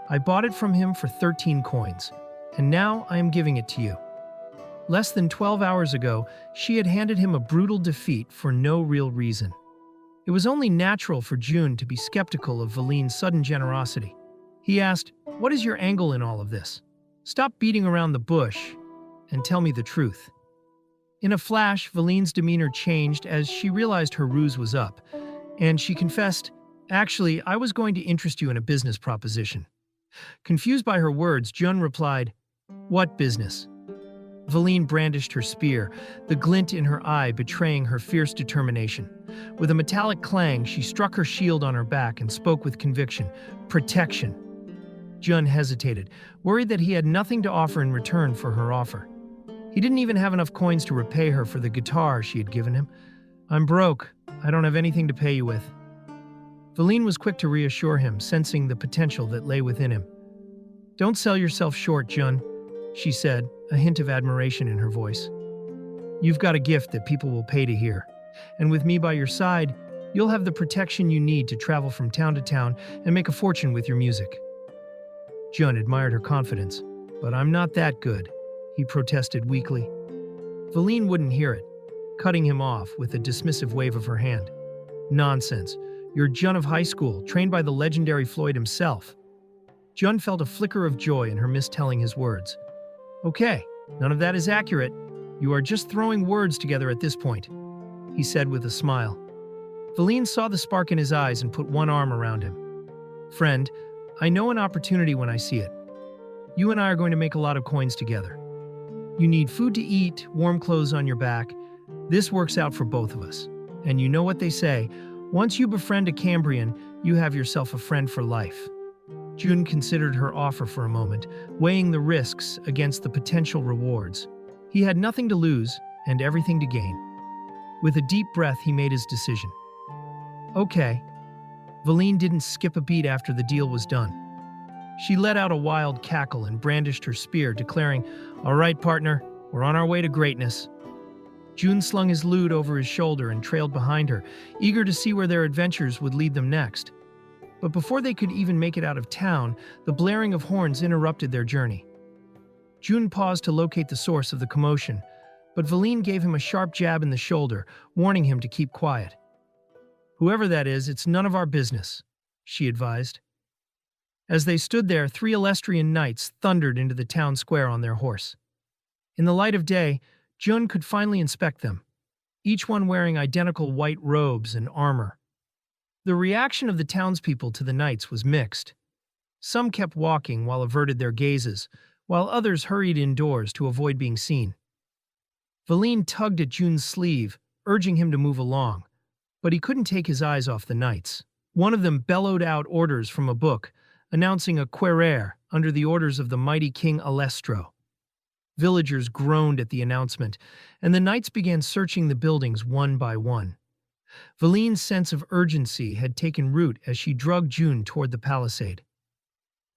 I bought it from him for 13 coins, and now I am giving it to you." Less than 12 hours ago, she had handed him a brutal defeat for no real reason. It was only natural for June to be skeptical of Valine's sudden generosity. He asked, "What is your angle in all of this? Stop beating around the bush and tell me the truth." In a flash, Valine's demeanor changed as she realized her ruse was up, and she confessed, "Actually, I was going to interest you in a business proposition." Confused by her words, Jun replied, "What business?" Valine brandished her spear, the glint in her eye betraying her fierce determination. With a metallic clang, she struck her shield on her back and spoke with conviction, "Protection." Jun hesitated, worried that he had nothing to offer in return for her offer. He didn't even have enough coins to repay her for the guitar she had given him. "I'm broke. I don't have anything to pay you with." Valine was quick to reassure him, sensing the potential that lay within him. "Don't sell yourself short, Jun," she said, a hint of admiration in her voice. "You've got a gift that people will pay to hear, and with me by your side, you'll have the protection you need to travel from town to town and make a fortune with your music." Jun admired her confidence. "But I'm not that good," he protested weakly. Valine wouldn't hear it, cutting him off with a dismissive wave of her hand. "Nonsense. You're Jun of high school, trained by the legendary Floyd himself." Jun felt a flicker of joy in her mistelling his words. "Okay, none of that is accurate. You are just throwing words together at this point," he said with a smile. Valine saw the spark in his eyes and put one arm around him. "Friend, I know an opportunity when I see it. You and I are going to make a lot of coins together. You need food to eat, warm clothes on your back. This works out for both of us. And you know what they say, once you befriend a Cambrian, you have yourself a friend for life." June considered her offer for a moment, weighing the risks against the potential rewards. He had nothing to lose and everything to gain. With a deep breath, he made his decision. "Okay." Valine didn't skip a beat after the deal was done. She let out a wild cackle and brandished her spear, declaring, "All right, partner, we're on our way to greatness." June slung his lute over his shoulder and trailed behind her, eager to see where their adventures would lead them next. But before they could even make it out of town, the blaring of horns interrupted their journey. June paused to locate the source of the commotion, but Valine gave him a sharp jab in the shoulder, warning him to keep quiet. "Whoever that is, it's none of our business," she advised. As they stood there, 3 Alestrian knights thundered into the town square on their horse. In the light of day, Jun could finally inspect them, each one wearing identical white robes and armor. The reaction of the townspeople to the knights was mixed. Some kept walking while averted their gazes, while others hurried indoors to avoid being seen. Valine tugged at Jun's sleeve, urging him to move along, but he couldn't take his eyes off the knights. One of them bellowed out orders from a book, announcing a querere under the orders of the mighty King Alestro. Villagers groaned at the announcement, and the knights began searching the buildings one by one. Valine's sense of urgency had taken root as she dragged June toward the palisade.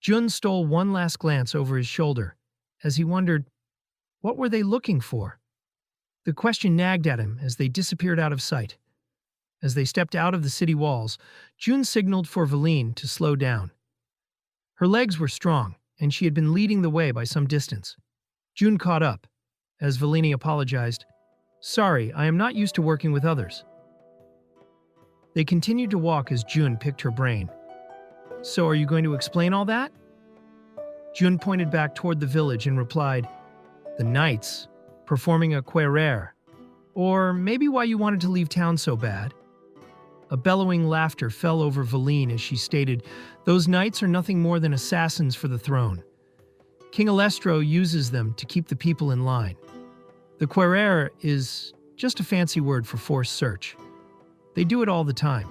Jun stole one last glance over his shoulder, as he wondered, what were they looking for? The question nagged at him as they disappeared out of sight. As they stepped out of the city walls, June signaled for Valine to slow down. Her legs were strong, and she had been leading the way by some distance. June caught up, as Valine apologized. "Sorry, I am not used to working with others." They continued to walk as June picked her brain. "So are you going to explain all that?" June pointed back toward the village and replied, "The knights, performing a querere. Or maybe why you wanted to leave town so bad." A bellowing laughter fell over Valine as she stated, "Those knights are nothing more than assassins for the throne. King Alestro uses them to keep the people in line. The querere is just a fancy word for forced search. They do it all the time."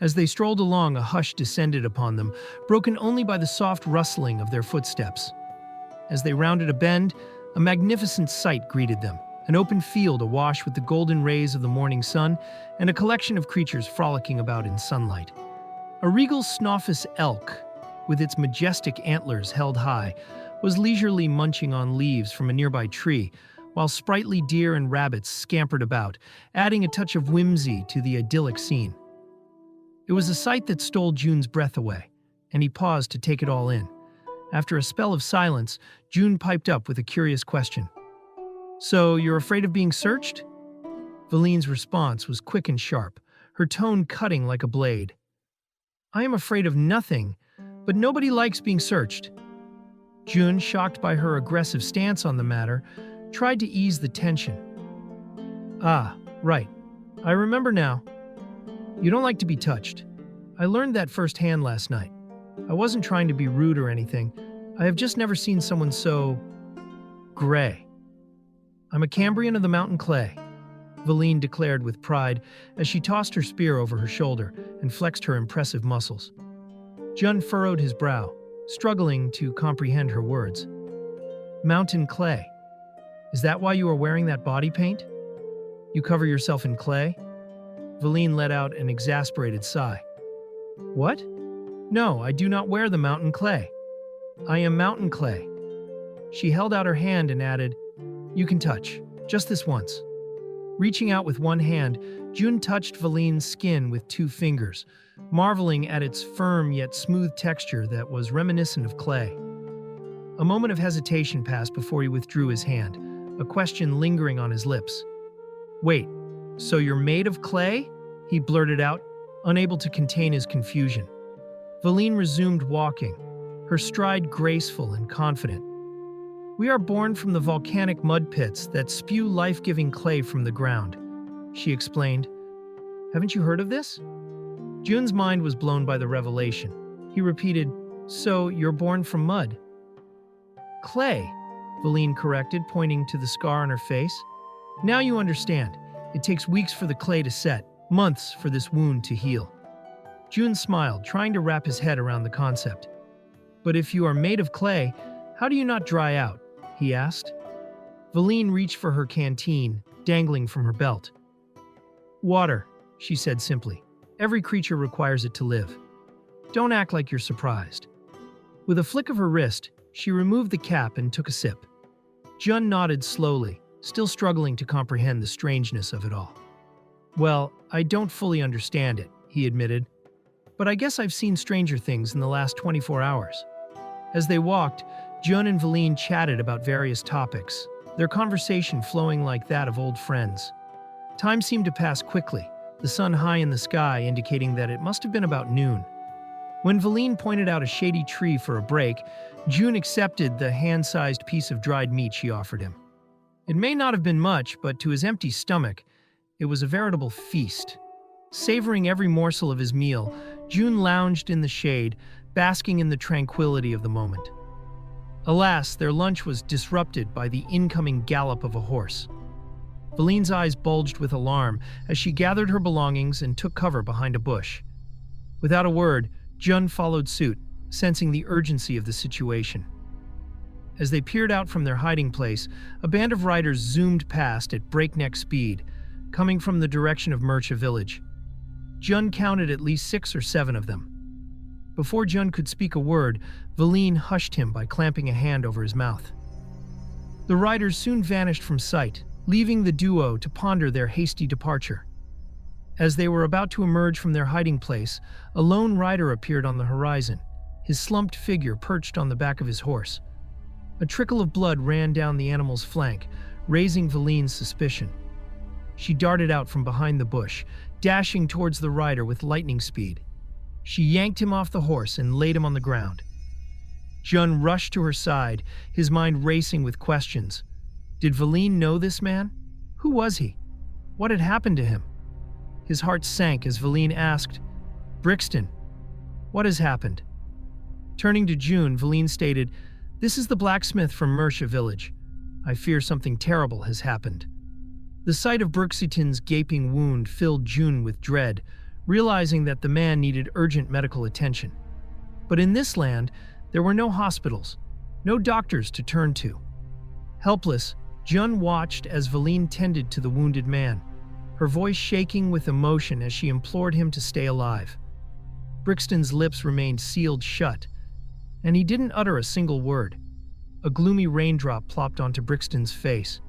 As they strolled along, a hush descended upon them, broken only by the soft rustling of their footsteps. As they rounded a bend, a magnificent sight greeted them. an open field awash with the golden rays of the morning sun, and a collection of creatures frolicking about in sunlight. A regal Snoffus elk, with its majestic antlers held high, was leisurely munching on leaves from a nearby tree, while sprightly deer and rabbits scampered about, adding a touch of whimsy to the idyllic scene. It was a sight that stole June's breath away, and he paused to take it all in. After a spell of silence, June piped up with a curious question. "So, you're afraid of being searched?" Valine's response was quick and sharp, her tone cutting like a blade. "I am afraid of nothing, but nobody likes being searched." June, shocked by her aggressive stance on the matter, tried to ease the tension. "Ah, right. I remember now. You don't like to be touched. I learned that firsthand last night. I wasn't trying to be rude or anything. I have just never seen someone so... gray. I'm a Cambrian of the mountain clay," Valine declared with pride as she tossed her spear over her shoulder and flexed her impressive muscles. Jun furrowed his brow, struggling to comprehend her words. "Mountain clay. Is that why you are wearing that body paint? You cover yourself in clay?" Valine let out an exasperated sigh. "What? No, I do not wear the mountain clay. I am mountain clay." She held out her hand and added, "You can touch, just this once." Reaching out with one hand, June touched Valine's skin with 2 fingers, marveling at its firm yet smooth texture that was reminiscent of clay. A moment of hesitation passed before he withdrew his hand, a question lingering on his lips. "Wait, so you're made of clay?" he blurted out, unable to contain his confusion. Valine resumed walking, her stride graceful and confident. "We are born from the volcanic mud pits that spew life-giving clay from the ground," she explained. "Haven't you heard of this?" June's mind was blown by the revelation. He repeated, "So you're born from mud?" "Clay," Valine corrected, pointing to the scar on her face. "Now you understand. It takes weeks for the clay to set, months for this wound to heal." June smiled, trying to wrap his head around the concept. "But if you are made of clay, how do you not dry out?" he asked. Valine reached for her canteen, dangling from her belt. "Water," she said simply. "Every creature requires it to live. Don't act like you're surprised." With a flick of her wrist, she removed the cap and took a sip. Jun nodded slowly, still struggling to comprehend the strangeness of it all. "Well, I don't fully understand it," he admitted. "But I guess I've seen stranger things in the last 24 hours. As they walked, Jun and Valine chatted about various topics, their conversation flowing like that of old friends. Time seemed to pass quickly, the sun high in the sky indicating that it must have been about noon. When Valine pointed out a shady tree for a break, June accepted the hand-sized piece of dried meat she offered him. It may not have been much, but to his empty stomach, it was a veritable feast. Savoring every morsel of his meal, June lounged in the shade, basking in the tranquility of the moment. Alas, their lunch was disrupted by the incoming gallop of a horse. Valine's eyes bulged with alarm as she gathered her belongings and took cover behind a bush. Without a word, Jun followed suit, sensing the urgency of the situation. As they peered out from their hiding place, a band of riders zoomed past at breakneck speed, coming from the direction of Mercha village. Jun counted at least 6 or 7 of them. Before Jun could speak a word, Valine hushed him by clamping a hand over his mouth. The riders soon vanished from sight, leaving the duo to ponder their hasty departure. As they were about to emerge from their hiding place, a lone rider appeared on the horizon, his slumped figure perched on the back of his horse. A trickle of blood ran down the animal's flank, raising Valine's suspicion. She darted out from behind the bush, dashing towards the rider with lightning speed. She yanked him off the horse and laid him on the ground. Jun rushed to her side, his mind racing with questions. Did Valine know this man? Who was he? What had happened to him? His heart sank as Valine asked, "Brixton, what has happened?" Turning to June, Valine stated, "This is the blacksmith from Mercha village. I fear something terrible has happened." The sight of Brixton's gaping wound filled June with dread, realizing that the man needed urgent medical attention. But in this land, there were no hospitals, no doctors to turn to. Helpless, Jun watched as Valine tended to the wounded man, her voice shaking with emotion as she implored him to stay alive. Brixton's lips remained sealed shut, and he didn't utter a single word. A gloomy raindrop plopped onto Brixton's face.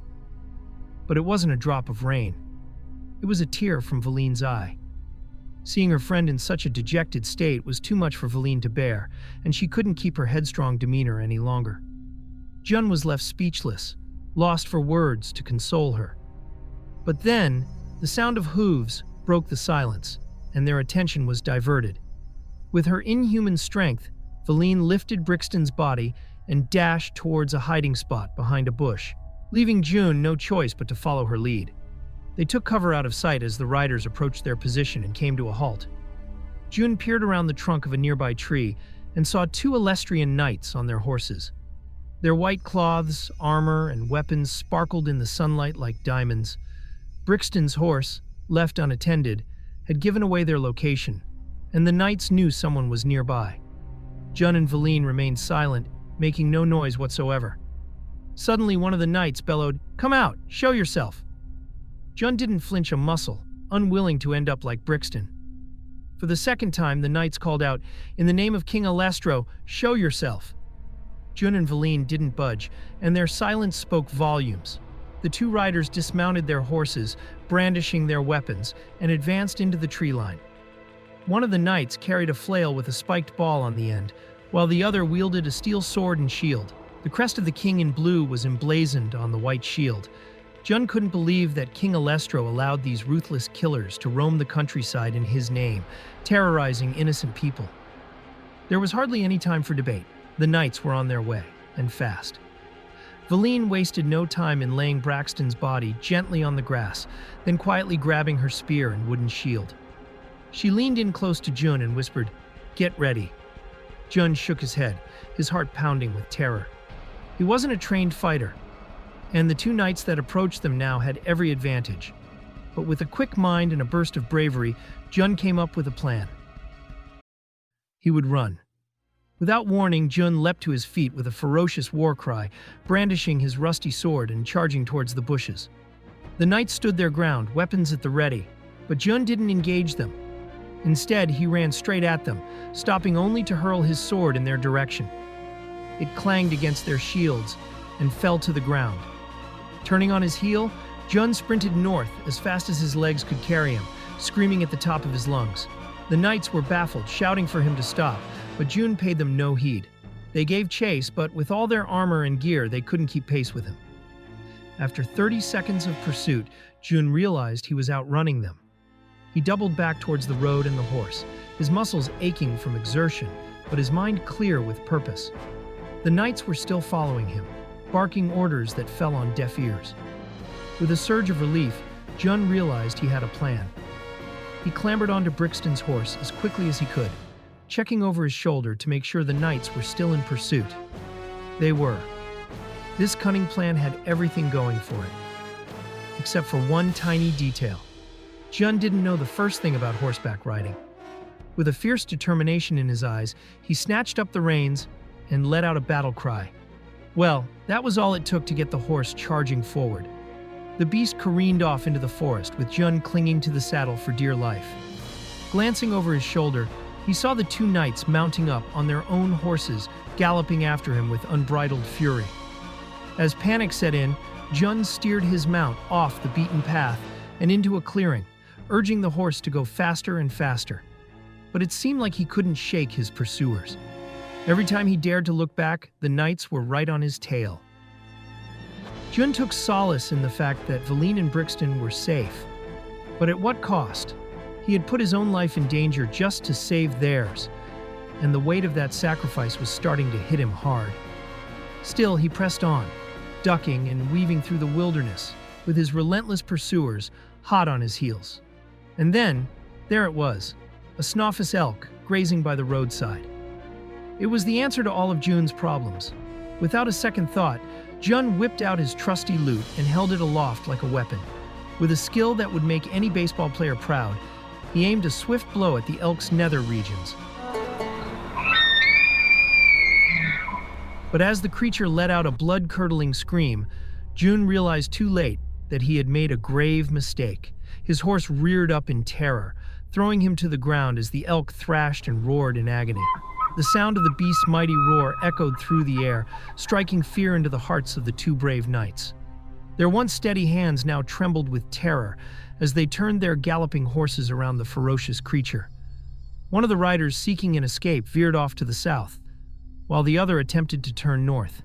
But it wasn't a drop of rain. It was a tear from Valine's eye. Seeing her friend in such a dejected state was too much for Valine to bear, and she couldn't keep her headstrong demeanor any longer. Jun was left speechless, lost for words to console her. But then, the sound of hooves broke the silence, and their attention was diverted. With her inhuman strength, Valine lifted Brixton's body and dashed towards a hiding spot behind a bush, leaving June no choice but to follow her lead. They took cover out of sight as the riders approached their position and came to a halt. June peered around the trunk of a nearby tree and saw two Elestrian knights on their horses. Their white cloths, armor, and weapons sparkled in the sunlight like diamonds. Brixton's horse, left unattended, had given away their location, and the knights knew someone was nearby. Jun and Valine remained silent, making no noise whatsoever. Suddenly, one of the knights bellowed, "Come out! Show yourself!" Jun didn't flinch a muscle, unwilling to end up like Brixton. For the second time, the knights called out, "In the name of King Alestro, show yourself!" Jun and Valine didn't budge, and their silence spoke volumes. The two riders dismounted their horses, brandishing their weapons, and advanced into the tree line. One of the knights carried a flail with a spiked ball on the end, while the other wielded a steel sword and shield. The crest of the king in blue was emblazoned on the white shield. Jun couldn't believe that King Alestro allowed these ruthless killers to roam the countryside in his name, terrorizing innocent people. There was hardly any time for debate. The knights were on their way, and fast. Valine wasted no time in laying Braxton's body gently on the grass, then quietly grabbing her spear and wooden shield. She leaned in close to Jun and whispered, "Get ready." Jun shook his head, his heart pounding with terror. He wasn't a trained fighter, and the two knights that approached them now had every advantage. But with a quick mind and a burst of bravery, Jun came up with a plan. He would run. Without warning, Jun leapt to his feet with a ferocious war cry, brandishing his rusty sword and charging towards the bushes. The knights stood their ground, weapons at the ready, but Jun didn't engage them. Instead, he ran straight at them, stopping only to hurl his sword in their direction. It clanged against their shields and fell to the ground. Turning on his heel, Jun sprinted north as fast as his legs could carry him, screaming at the top of his lungs. The knights were baffled, shouting for him to stop, but Jun paid them no heed. They gave chase, but with all their armor and gear, they couldn't keep pace with him. After 30 seconds of pursuit, Jun realized he was outrunning them. He doubled back towards the road and the horse, his muscles aching from exertion, but his mind clear with purpose. The knights were still following him, barking orders that fell on deaf ears. With a surge of relief, Jun realized he had a plan. He clambered onto Brixton's horse as quickly as he could, checking over his shoulder to make sure the knights were still in pursuit. They were. This cunning plan had everything going for it, except for one tiny detail. Jun didn't know the first thing about horseback riding. With a fierce determination in his eyes, he snatched up the reins and let out a battle cry. Well, that was all it took to get the horse charging forward. The beast careened off into the forest, with Jun clinging to the saddle for dear life. Glancing over his shoulder, he saw the two knights mounting up on their own horses, galloping after him with unbridled fury. As panic set in, Jun steered his mount off the beaten path and into a clearing, urging the horse to go faster and faster. But it seemed like he couldn't shake his pursuers. Every time he dared to look back, the knights were right on his tail. Jun took solace in the fact that Valine and Brixton were safe. But at what cost? He had put his own life in danger just to save theirs, and the weight of that sacrifice was starting to hit him hard. Still, he pressed on, ducking and weaving through the wilderness, with his relentless pursuers hot on his heels. And then, there it was, a Snoffus elk grazing by the roadside. It was the answer to all of Jun's problems. Without a second thought, Jun whipped out his trusty lute and held it aloft like a weapon. With a skill that would make any baseball player proud, he aimed a swift blow at the elk's nether regions. But as the creature let out a blood-curdling scream, June realized too late that he had made a grave mistake. His horse reared up in terror, throwing him to the ground as the elk thrashed and roared in agony. The sound of the beast's mighty roar echoed through the air, striking fear into the hearts of the two brave knights. Their once steady hands now trembled with terror as they turned their galloping horses around the ferocious creature. One of the riders seeking an escape veered off to the south, while the other attempted to turn north.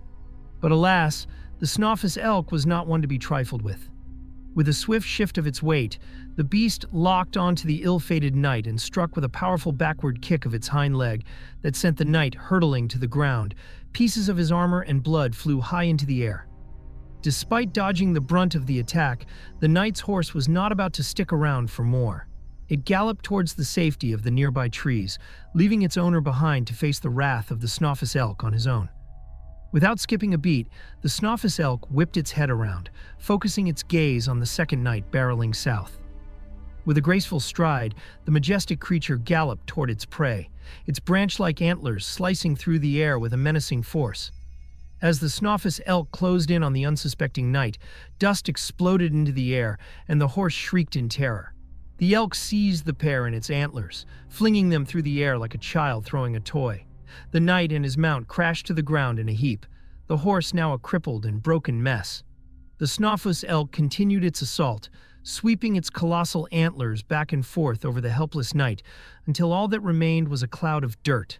But alas, the Snoffus elk was not one to be trifled with. With a swift shift of its weight, the beast locked onto the ill-fated knight and struck with a powerful backward kick of its hind leg that sent the knight hurtling to the ground. Pieces of his armor and blood flew high into the air. Despite dodging the brunt of the attack, the knight's horse was not about to stick around for more. It galloped towards the safety of the nearby trees, leaving its owner behind to face the wrath of the Snoffus elk on his own. Without skipping a beat, the Snoffus elk whipped its head around, focusing its gaze on the second knight barreling south. With a graceful stride, the majestic creature galloped toward its prey, its branch-like antlers slicing through the air with a menacing force. As the Snoffus elk closed in on the unsuspecting knight, dust exploded into the air, and the horse shrieked in terror. The elk seized the pair in its antlers, flinging them through the air like a child throwing a toy. The knight and his mount crashed to the ground in a heap, the horse now a crippled and broken mess. The Snoffus elk continued its assault, sweeping its colossal antlers back and forth over the helpless knight until all that remained was a cloud of dirt.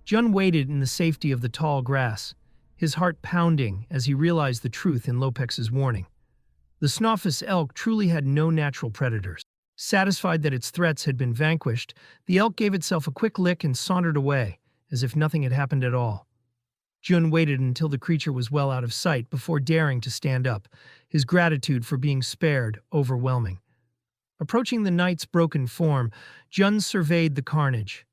Jun waited in the safety of the tall grass, his heart pounding as he realized the truth in Lopex's warning. The Snoffus elk truly had no natural predators. Satisfied that its threats had been vanquished, the elk gave itself a quick lick and sauntered away, as if nothing had happened at all. Jun waited until the creature was well out of sight before daring to stand up, his gratitude for being spared overwhelming. Approaching the knight's broken form, Jun surveyed the carnage.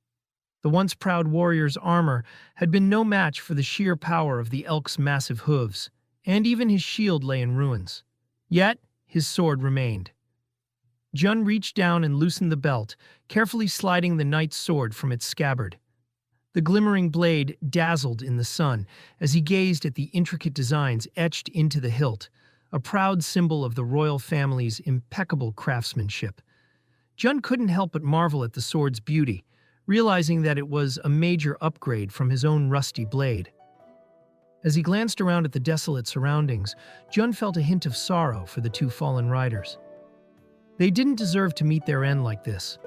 The once proud warrior's armor had been no match for the sheer power of the elk's massive hooves, and even his shield lay in ruins. Yet, his sword remained. Jun reached down and loosened the belt, carefully sliding the knight's sword from its scabbard. The glimmering blade dazzled in the sun as he gazed at the intricate designs etched into the hilt, a proud symbol of the royal family's impeccable craftsmanship. Jun couldn't help but marvel at the sword's beauty, realizing that it was a major upgrade from his own rusty blade. As he glanced around at the desolate surroundings, Jun felt a hint of sorrow for the two fallen riders. They didn't deserve to meet their end like this,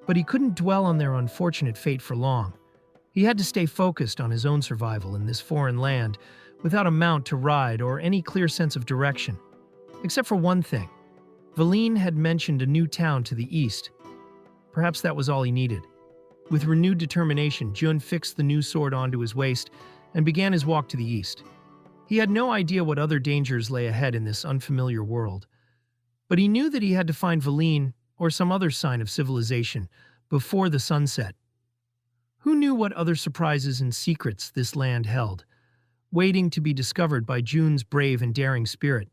but he couldn't dwell on their unfortunate fate for long. He had to stay focused on his own survival in this foreign land, without a mount to ride or any clear sense of direction. Except for one thing. Valine had mentioned a new town to the east. Perhaps that was all he needed. With renewed determination, Jun fixed the new sword onto his waist and began his walk to the east. He had no idea what other dangers lay ahead in this unfamiliar world, but he knew that he had to find Valine or some other sign of civilization before the sunset. Who knew what other surprises and secrets this land held, waiting to be discovered by Jun's brave and daring spirit?